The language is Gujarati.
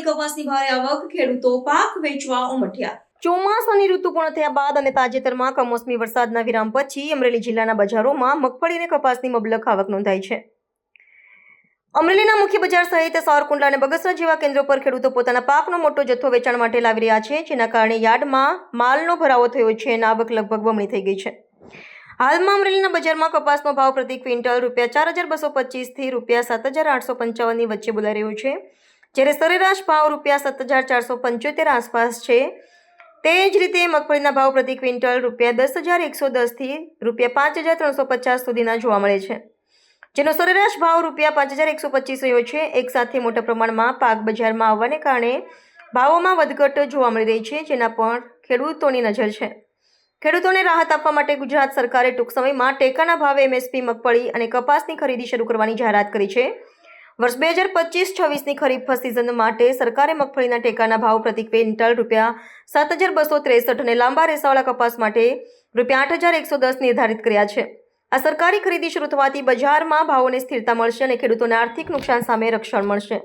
કપાસની ભારે આવક, ખેડૂતો પાક વેચવા ઉમટ્યા। ચોમાસાની ઋતુ પૂર્ણ થયા બાદ અને તાજેતરમાં કમોસમી વરસાદના વિરામ પછી અમરેલી જિલ્લાના બજારોમાં મગફળી અને કપાસની મબલખ આવક નોંધાઈ છે। અમરેલીના મુખ્ય બજાર સહિત સાવરકુંડલા અને બગસરા જેવા કેન્દ્રો પર ખેડૂતો પોતાના પાકનો મોટો જથ્થો વેચાણ માટે લાવી રહ્યા છે, જેના કારણે યાર્ડમાં માલનો ભરાવો થયો છે અને આવક લગભગ બમણી થઈ ગઈ છે। હાલમાં અમરેલીના બજારમાં કપાસનો ભાવ પ્રતિ ક્વિન્ટલ ₹4,225 થી ₹7,855 ની વચ્ચે બોલાઈ રહ્યો છે, જ્યારે સરેરાશ ભાવ ₹7,475 આસપાસ છે। તે જ રીતે મગફળીના ભાવ પ્રતિ ક્વિન્ટલ ₹10,110 થી ₹5,350 સુધીના જોવા મળે છે, જેનો સરેરાશ ભાવ ₹5,125 રહ્યો છે। એક સાથે મોટા પ્રમાણમાં પાક બજારમાં આવવાને કારણે ભાવોમાં વધઘટ જોવા મળી રહી છે, જેના પર ખેડૂતોની નજર છે। ખેડૂતોને રાહત આપવા માટે ગુજરાત સરકારે ટૂંક સમયમાં ટેકાના ભાવે MSP મગફળી અને કપાસની ખરીદી શરૂ કરવાની જાહેરાત કરી છે। વર્ષ 2025-26ની ખરીફ સિઝન માટે સરકારે મગફળીના ટેકાના ભાવ પ્રતિ ક્વિન્ટલ ₹7,263 અને લાંબા રેસાવાળા કપાસ માટે ₹8,110 નિર્ધારિત કર્યા છે। આ સરકારી ખરીદી શરૂ થવાથી બજારમાં ભાવોને સ્થિરતા મળશે અને ખેડૂતોને આર્થિક નુકસાન સામે રક્ષણ મળશે।